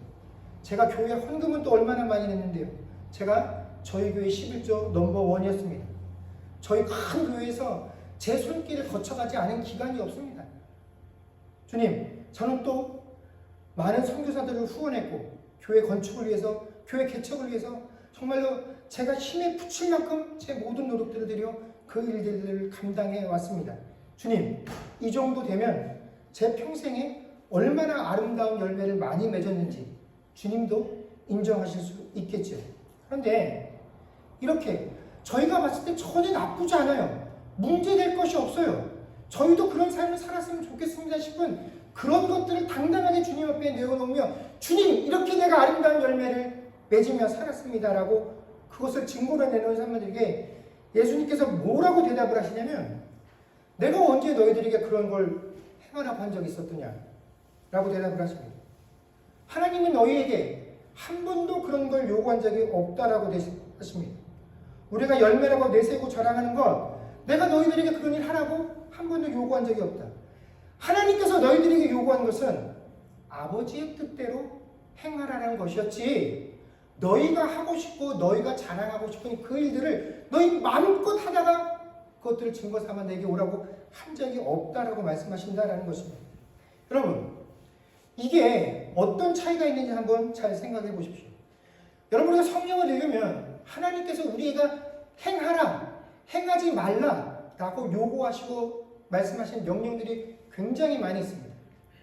제가 교회 헌금은 또 얼마나 많이 냈는데요. 제가 저희 교회 11조 넘버1이었습니다. 저희 큰 교회에서 제 손길을 거쳐가지 않은 기간이 없습니다. 주님, 저는 또 많은 선교사들을 후원했고 교회 건축을 위해서, 교회 개척을 위해서 정말로 제가 힘에 붙일 만큼 제 모든 노력들을 들여 그 일들을 감당해 왔습니다. 주님, 이 정도 되면 제 평생에 얼마나 아름다운 열매를 많이 맺었는지 주님도 인정하실 수 있겠죠. 그런데 이렇게 저희가 봤을 때 전혀 나쁘지 않아요. 문제될 것이 없어요. 저희도 그런 삶을 살았으면 좋겠습니다 싶은 그런 것들을 당당하게 주님 앞에 내어놓으며 주님 이렇게 내가 아름다운 열매를 맺으며 살았습니다라고 그것을 증거로 내놓은 사람들에게 예수님께서 뭐라고 대답을 하시냐면 내가 언제 너희들에게 그런 걸 행하라고 한 적이 있었더냐 라고 대답을 하십니다. 하나님은 너희에게 한 번도 그런 걸 요구한 적이 없다라고 하십니다. 우리가 열매라고 내세우고 자랑하는 것 내가 너희들에게 그런 일 하라고 한 번도 요구한 적이 없다. 하나님께서 너희들에게 요구한 것은 아버지의 뜻대로 행하라는 것이었지 너희가 하고 싶고 너희가 자랑하고 싶은 그 일들을 너희 마음껏 하다가 그것들을 증거 삼아 내게 오라고 한 적이 없다라고 말씀하신다라는 것입니다. 여러분 이게 어떤 차이가 있는지 한번 잘 생각해 보십시오. 여러분 우리가 성경을 읽으면 하나님께서 우리가 행하라, 행하지 말라 라고 요구하시고 말씀하신 명령들이 굉장히 많이 있습니다.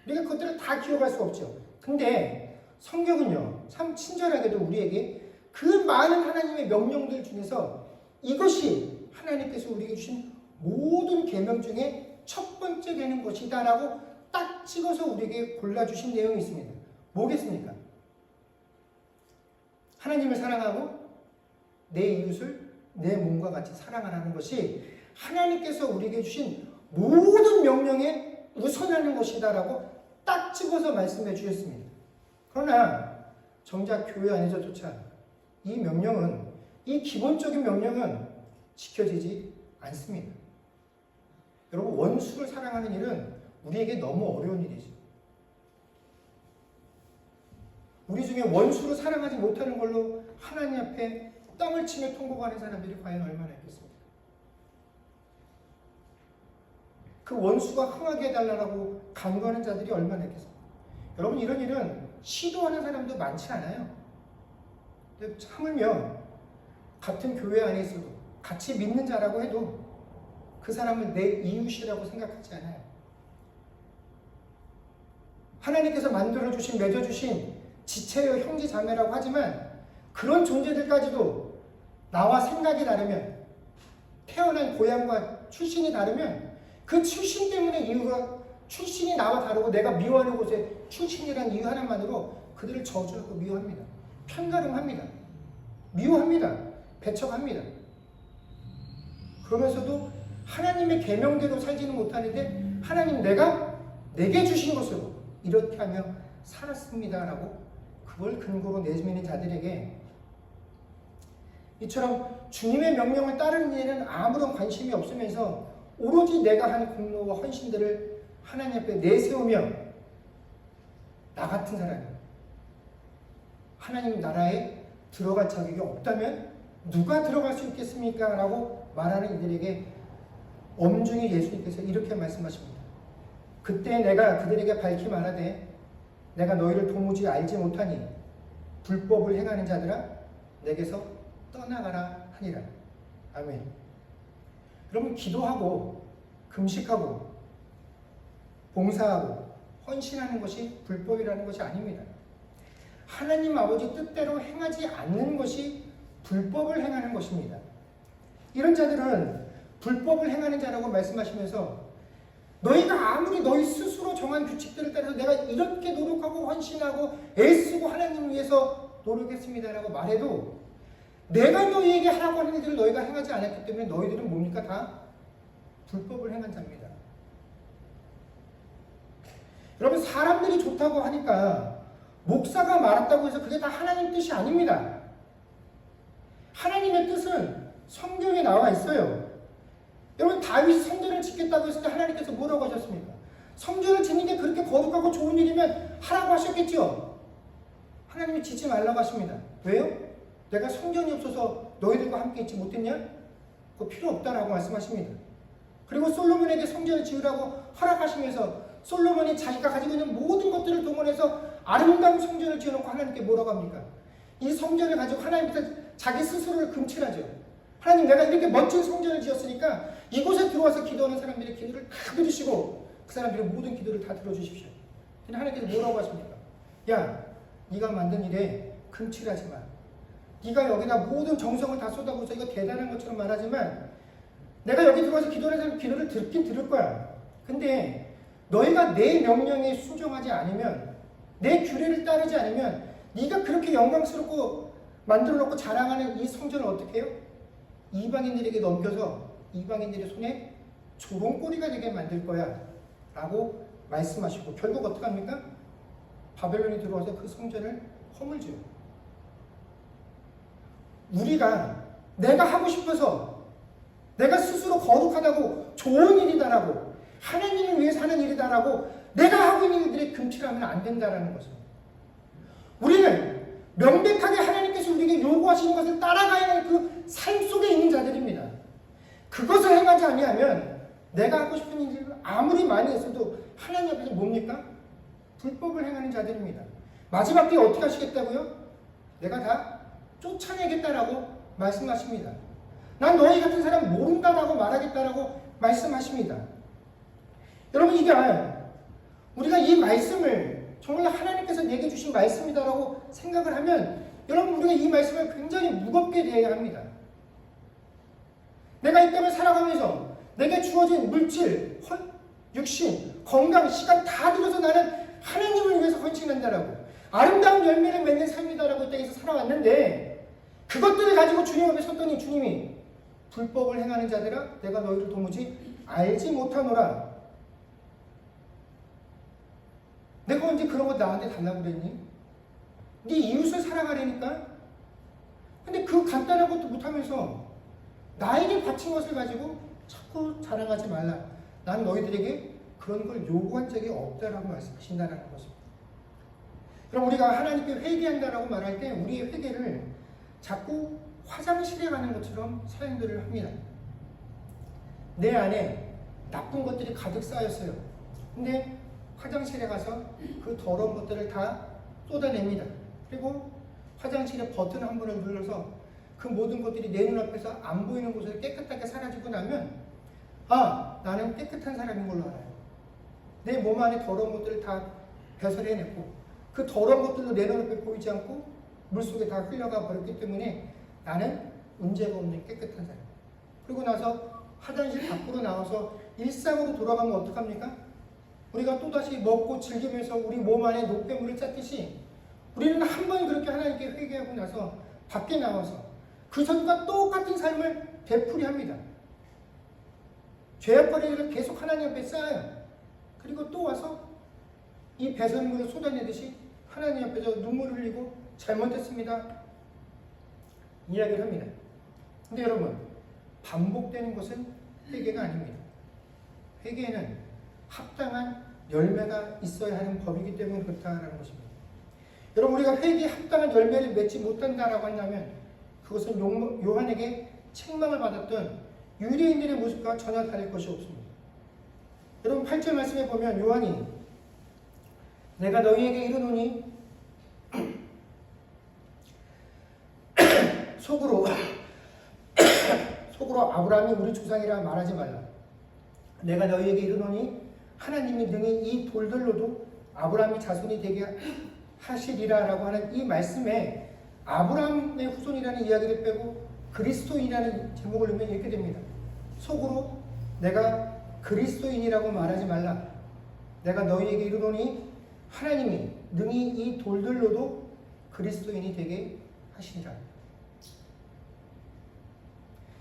우리가 그것들을 다 기억할 수 없죠. 근데 성경은요 참 친절하게도 우리에게 그 많은 하나님의 명령들 중에서 이것이 하나님께서 우리에게 주신 모든 계명 중에 첫 번째 되는 것이다 라고 딱 찍어서 우리에게 골라주신 내용이 있습니다. 뭐겠습니까? 하나님을 사랑하고 내 이웃을 내 몸과 같이 사랑하라는 것이 하나님께서 우리에게 주신 모든 명령에 우선하는 것이다 라고 딱 찍어서 말씀해 주셨습니다. 그러나 정작 교회 안에서조차 이 명령은, 이 기본적인 명령은 지켜지지 않습니다. 여러분 원수를 사랑하는 일은 우리에게 너무 어려운 일이죠. 우리 중에 원수를 사랑하지 못하는 걸로 하나님 앞에 땅을 치며 통곡하는 사람들이 과연 얼마나 있겠습니까? 그 원수가 흥하게 해달라고 간구하는 자들이 얼마나 있겠습니까? 여러분 이런 일은 시도하는 사람도 많지 않아요. 근데 하물며 같은 교회 안에 있어도 같이 믿는 자라고 해도 그 사람은 내 이웃이라고 생각하지 않아요. 하나님께서 만들어주신, 맺어주신 지체의 형제 자매라고 하지만 그런 존재들까지도 나와 생각이 다르면, 태어난 고향과 출신이 다르면 그 출신 때문에 이유가, 출신이 나와 다르고 내가 미워하는 곳에 출신이라는 이유 하나만으로 그들을 저주하고 미워합니다. 편가름합니다. 미워합니다. 배척합니다. 그러면서도 하나님의 계명대로 살지는 못하는데 하나님 내게 주신 것으로 이렇게 하며 살았습니다라고 그걸 근거로 내미는 자들에게 이처럼 주님의 명령을 따르는 일에는 아무런 관심이 없으면서 오로지 내가 한 공로와 헌신들을 하나님 앞에 내세우며 나 같은 사람이 하나님 나라에 들어갈 자격이 없다면 누가 들어갈 수 있겠습니까? 라고 말하는 이들에게 엄중히 예수님께서 이렇게 말씀하십니다. 그때 내가 그들에게 밝히 말하되 내가 너희를 도무지 알지 못하니 불법을 행하는 자들아 내게서 떠나가라 하니라. 아멘. 그러면 기도하고 금식하고 봉사하고 헌신하는 것이 불법이라는 것이 아닙니다. 하나님 아버지 뜻대로 행하지 않는 것이 불법을 행하는 것입니다. 이런 자들은 불법을 행하는 자라고 말씀하시면서 너희가 아무리 너희 스스로 정한 규칙들을 따라서 내가 이렇게 노력하고 헌신하고 애쓰고 하나님을 위해서 노력했습니다라고 말해도 내가 너희에게 하라고 하는 일들을 너희가 행하지 않았기 때문에 너희들은 뭡니까? 다 불법을 행한 자입니다. 여러분, 사람들이 좋다고 하니까 목사가 말했다고 해서 그게 다 하나님 뜻이 아닙니다. 하나님의 뜻은 성경에 나와 있어요. 여러분, 다윗이 성전을 짓겠다고 했을 때 하나님께서 뭐라고 하셨습니까? 성전을 짓는 게 그렇게 거룩하고 좋은 일이면 하라고 하셨겠죠. 하나님이 짓지 말라고 하십니다. 왜요? 내가 성전이 없어서 너희들과 함께 있지 못했냐? 그거 필요 없다라고 말씀하십니다. 그리고 솔로몬에게 성전을 지으라고 허락하시면서 솔로몬이 자기가 가지고 있는 모든 것들을 동원해서 아름다운 성전을 지어놓고 하나님께 뭐라고 합니까? 이 성전을 가지고 하나님께서 자기 스스로를 금칠하죠. 하나님, 내가 이렇게 멋진 성전을 지었으니까 이곳에 들어와서 기도하는 사람들의 기도를 다 들으시고 그 사람들의 모든 기도를 다 들어주십시오. 근데 하나님께서 뭐라고 하십니까? 야, 네가 만든 일에 금칠하지 마. 네가 여기다 모든 정성을 다 쏟아부어서 이거 대단한 것처럼 말하지만 내가 여기 들어와서 기도하는 사람 기도를 듣긴 들을 거야. 근데 너희가 내 명령에 순종하지 않으면, 내 규례를 따르지 않으면 네가 그렇게 영광스럽고 만들어놓고 자랑하는 이 성전을 어떻게 해요? 이방인들에게 넘겨서 이방인들의 손에 조롱거리가 되게 만들 거야 라고 말씀하시고 결국 어떻게 합니까? 바벨론이 들어와서 그 성전을 허물죠. 우리가 내가 하고 싶어서 내가 스스로 거룩하다고 좋은 일이다라고 하나님을 위해서 하는 일이다라고 내가 하고 있는 일들에 금칠하면 안 된다라는 것입니다. 우리는 명백하게 하나님께서 우리에게 요구하시는 것을 따라가야 하는 그 삶 속에 있는 자들입니다. 그것을 행하지 아니하면 내가 하고 싶은 일을 아무리 많이 했어도 하나님 앞에서 뭡니까? 불법을 행하는 자들입니다. 마지막 때에 어떻게 하시겠다고요? 내가 다 쫓아내겠다라고 말씀하십니다. 난 너희 같은 사람 모른다라고 말하겠다라고 말씀하십니다. 여러분, 이게 우리가 이 말씀을 정말 하나님께서 내게 주신 말씀이다라고 생각을 하면 여러분, 우리가 이 말씀을 굉장히 무겁게 대해야 합니다. 내가 이 땅을 살아가면서 내게 주어진 물질, 육신, 건강, 시간 다 들여서 나는 하나님을 위해서 헌신한다라고 아름다운 열매를 맺는 삶이다라고 이 땅에서 살아왔는데 그것들을 가지고 주님 앞에 섰더니 주님이 불법을 행하는 자들아 내가 너희를 도무지 알지 못하노라. 내가 언제 그런 거 나한테 달라고 그랬니? 네 이웃을 사랑하려니까? 근데 그 간단한 것도 못하면서 나에게 바친 것을 가지고 자꾸 자랑하지 말라. 난 너희들에게 그런 걸 요구한 적이 없다라고 말씀하신다는 것입니다. 그럼 우리가 하나님께 회개한다라고 말할 때 우리의 회개를 자꾸 화장실에 가는 것처럼 사용들을 합니다. 내 안에 나쁜 것들이 가득 쌓였어요. 근데 화장실에 가서 그 더러운 것들을 다 쏟아냅니다. 그리고 화장실의 버튼 한 번을 눌러서 그 모든 것들이 내 눈앞에서 안 보이는 곳에서 깨끗하게 사라지고 나면 나는 깨끗한 사람인 걸로 알아요. 내 몸 안에 더러운 것들을 다 배설해냈고 그 더러운 것들도 내 눈앞에 보이지 않고 물속에 다 흘러가 버렸기 때문에 나는 문제가 없는 깨끗한 사람. 그리고 나서 화장실 밖으로 나와서 일상으로 돌아가면 어떡합니까? 우리가 또다시 먹고 즐기면서 우리 몸 안에 노폐물을 짰듯이 우리는 한 번 그렇게 하나님께 회개하고 나서 밖에 나와서 그 전과 똑같은 삶을 되풀이합니다. 죄악거리를 계속 하나님 앞에 쌓아요. 그리고 또 와서 이 배설물을 쏟아내듯이 하나님 앞에서 눈물을 흘리고 잘못했습니다 이야기를 합니다. 근데 여러분, 반복되는 것은 회개가 아닙니다. 회개에는 합당한 열매가 있어야 하는 법이기 때문에 그렇다는 것입니다. 여러분, 우리가 회개에 합당한 열매를 맺지 못한다라고 한다면 그것은 요한에게 책망을 받았던 유대인들의 모습과 전혀 다를 것이 없습니다. 여러분, 8절 말씀에 보면 요한이 내가 너희에게 이르노니 속으로 아브라함이 우리 조상이라 말하지 말라. 내가 너희에게 이르노니 하나님이 능히 이 돌들로도 아브라함의 자손이 되게 하시리라라고 하는 이 말씀에 아브라함의 후손이라는 이야기를 빼고 그리스도인이라는 제목을 넣으면 이렇게 됩니다. 속으로 내가 그리스도인이라고 말하지 말라. 내가 너희에게 이르노니 하나님이 능히 이 돌들로도 그리스도인이 되게 하시리라.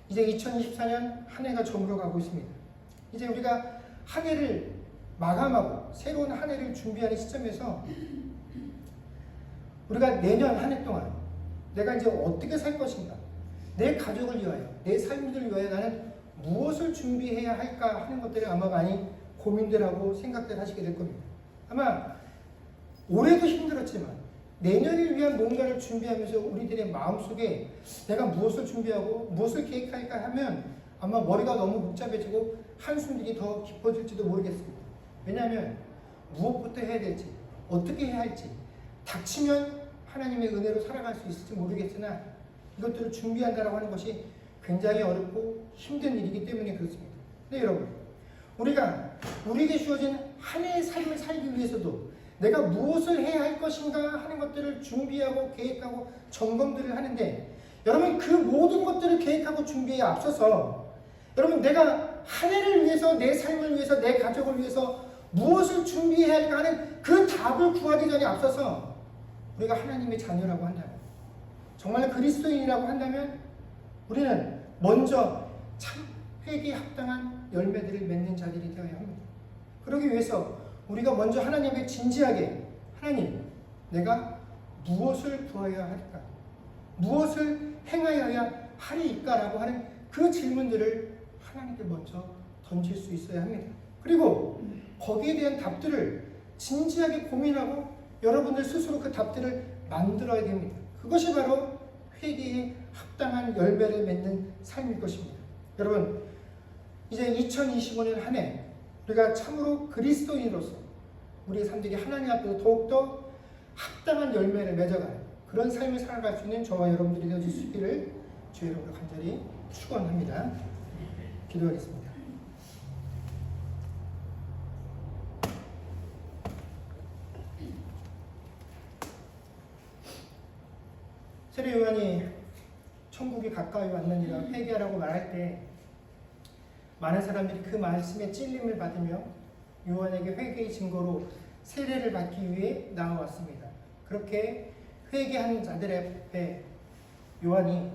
이제 2024년 한 해가 저물어가고 있습니다. 이제 우리가 한 해를 마감하고 새로운 한 해를 준비하는 시점에서 우리가 내년 한 해 동안 내가 이제 어떻게 살 것인가, 내 가족을 위하여, 내 삶을 위하여 나는 무엇을 준비해야 할까 하는 것들을 아마 많이 고민들 하고 생각들 하시게 될 겁니다. 아마 올해도 힘들었지만 내년을 위한 뭔가를 준비하면서 우리들의 마음속에 내가 무엇을 준비하고 무엇을 계획할까 하면 아마 머리가 너무 복잡해지고 한숨들이 더 깊어질지도 모르겠습니다. 왜냐하면 무엇부터 해야 될지, 어떻게 해야 할지, 닥치면 하나님의 은혜로 살아갈 수 있을지 모르겠으나 이것들을 준비한다고 하는 것이 굉장히 어렵고 힘든 일이기 때문에 그렇습니다. 네, 여러분, 우리가 우리에게 주어진 한 해의 삶을 살기 위해서도 내가 무엇을 해야 할 것인가 하는 것들을 준비하고 계획하고 점검들을 하는데, 여러분 그 모든 것들을 계획하고 준비에 앞서서 여러분 내가 한 해를 위해서, 내 삶을 위해서, 내 가족을 위해서 무엇을 준비해야 할까 하는 그 답을 구하기 전에 앞서서 우리가 하나님의 자녀라고 한다면, 정말 그리스도인이라고 한다면 우리는 먼저 참 회개에 합당한 열매들을 맺는 자들이 되어야 합니다. 그러기 위해서 우리가 먼저 하나님께 진지하게, 하나님, 내가 무엇을 구하여야 할까? 무엇을 행하여야 하리이까라고 하는 그 질문들을 하나님께 먼저 던질 수 있어야 합니다. 그리고 거기에 대한 답들을 진지하게 고민하고 여러분들 스스로 그 답들을 만들어야 됩니다. 그것이 바로 회개에 합당한 열매를 맺는 삶일 것입니다. 여러분, 이제 2025년 한 해 우리가 참으로 그리스도인으로서 우리의 삶들이 하나님 앞에서 더욱더 합당한 열매를 맺어가는 그런 삶을 살아갈 수 있는 저와 여러분들이 되어질 수 있기를 주의 이름으로 간절히 축원합니다. 기도하겠습니다. 세례 요한이 천국이 가까이 왔느니라 회개하라고 말할 때 많은 사람들이 그 말씀에 찔림을 받으며 요한에게 회개의 증거로 세례를 받기 위해 나와왔습니다. 그렇게 회개하는 자들 앞에 요한이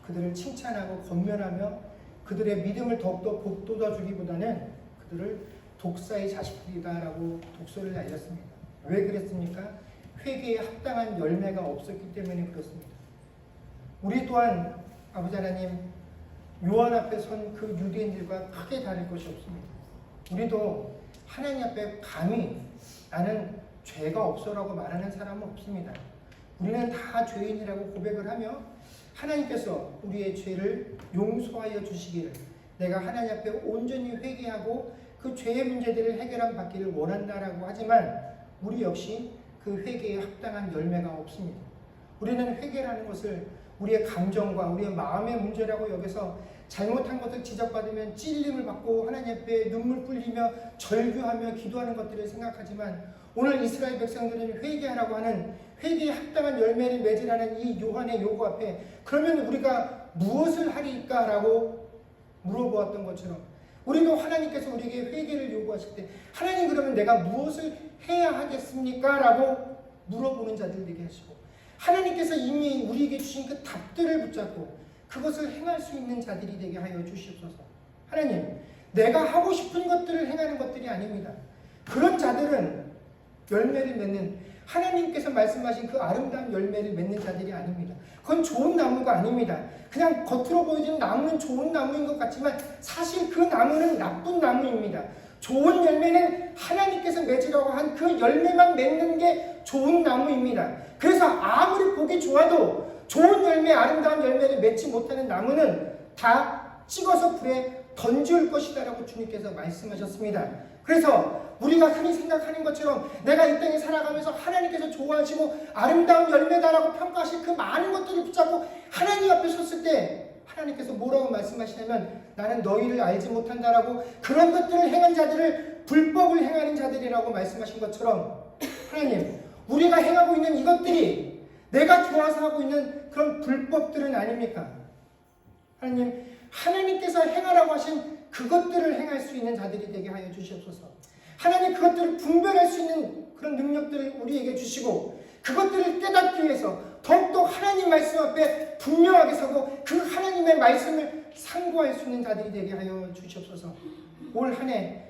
그들을 칭찬하고 권면하며 그들의 믿음을 더욱더 북돋아주기보다는 그들을 독사의 자식들이다라고 독소를 알렸습니다. 왜 그랬습니까? 회개에 합당한 열매가 없었기 때문에 그렇습니다. 우리 또한 아버지 하나님, 요한 앞에 선 그 유대인들과 크게 다를 것이 없습니다. 우리도 하나님 앞에 감히 나는 죄가 없어라고 말하는 사람은 없습니다. 우리는 다 죄인이라고 고백을 하며 하나님께서 우리의 죄를 용서하여 주시기를, 내가 하나님 앞에 온전히 회개하고 그 죄의 문제들을 해결한 받기를 원한다라고 하지만 우리 역시 그 회개에 합당한 열매가 없습니다. 우리는 회개라는 것을 우리의 감정과 우리의 마음의 문제라고 여기서 잘못한 것을 지적받으면 찔림을 받고 하나님 앞에 눈물 뿔리며 절규하며 기도하는 것들을 생각하지만, 오늘 이스라엘 백성들은 회개하라고 하는 회개에 합당한 열매를 맺으라는 이 요한의 요구 앞에 그러면 우리가 무엇을 하리까라고 물어보았던 것처럼 우리도 하나님께서 우리에게 회개를 요구하실 때 하나님 그러면 내가 무엇을 해야 하겠습니까? 라고 물어보는 자들 되게 하시고, 하나님께서 이미 우리에게 주신 그 답들을 붙잡고 그것을 행할 수 있는 자들이 되게 하여 주시옵소서. 하나님, 내가 하고 싶은 것들을 행하는 것들이 아닙니다. 그런 자들은 열매를 맺는, 하나님께서 말씀하신 그 아름다운 열매를 맺는 자들이 아닙니다. 그건 좋은 나무가 아닙니다. 그냥 겉으로 보여지는 나무는 좋은 나무인 것 같지만 사실 그 나무는 나쁜 나무입니다. 좋은 열매는 하나님께서 맺으라고 한 그 열매만 맺는 게 좋은 나무입니다. 그래서 아무리 보기 좋아도 좋은 열매, 아름다운 열매를 맺지 못하는 나무는 다 찍어서 불에 던질 것이다 라고 주님께서 말씀하셨습니다. 그래서 우리가 흔히 생각하는 것처럼 내가 이 땅에 살아가면서 하나님께서 좋아하시고 아름다운 열매다라고 평가하실 그 많은 것들을 붙잡고 하나님 앞에 섰을 때 하나님께서 뭐라고 말씀하시냐면 나는 너희를 알지 못한다라고, 그런 것들을 행한 자들을 불법을 행하는 자들이라고 말씀하신 것처럼 하나님, 우리가 행하고 있는 이것들이 내가 좋아서 하고 있는 그런 불법들은 아닙니까? 하나님, 하나님께서 행하라고 하신 그것들을 행할 수 있는 자들이 되게 하여 주시옵소서. 하나님, 그것들을 분별할 수 있는 그런 능력들을 우리에게 주시고 그것들을 깨닫기 위해서 더욱더 하나님 말씀 앞에 분명하게 서고 그 하나님의 말씀을 상고할 수 있는 자들이 되게 하여 주시옵소서. 올 한 해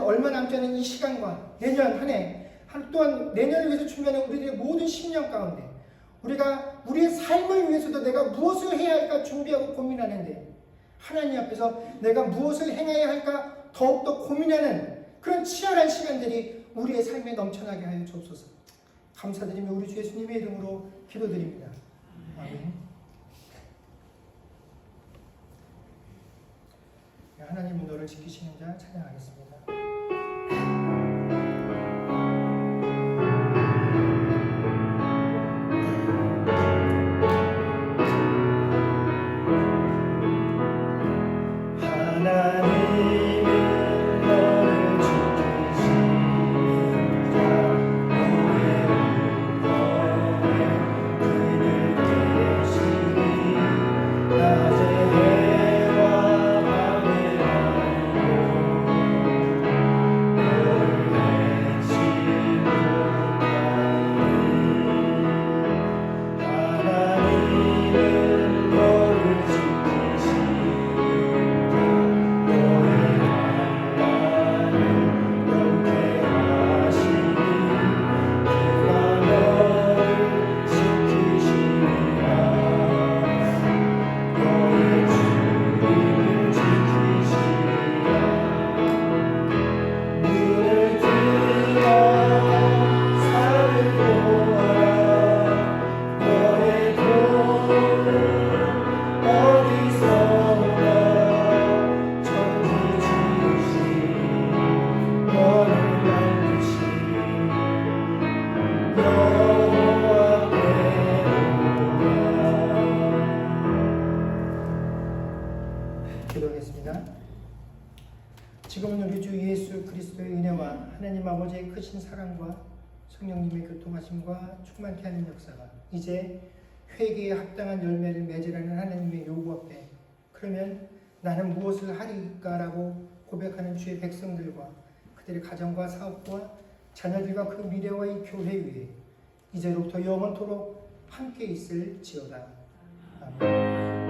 얼마 남지 않은 이 시간과 내년 한 해 또한 내년을 위해서 준비하는 우리들의 모든 10년 가운데 우리가 우리의 삶을 위해서도 내가 무엇을 해야 할까 준비하고 고민하는데 하나님 앞에서 내가 무엇을 행해야 할까 더욱더 고민하는 그런 치열한 시간들이 우리의 삶에 넘쳐나게 하여 주옵소서. 감사드리며 우리 주 예수님의 이름으로 기도드립니다. 아멘. 하나님은 너를 지키시는 자 찬양하겠습니다. 기도하겠습니다. 지금은 우리 주 예수 그리스도의 은혜와 하나님 아버지의 크신 사랑과 성령님의 교통하심과 충만케 하는 역사가 이제 회개에 합당한 열매를 맺으라는 하나님의 요구 앞에 그러면 나는 무엇을 하리까라고 고백하는 주의 백성들과 그들의 가정과 사업과 자녀들과 그 미래와 이 교회 위에 이제로부터 영원토록 함께 있을지어다. 아멘.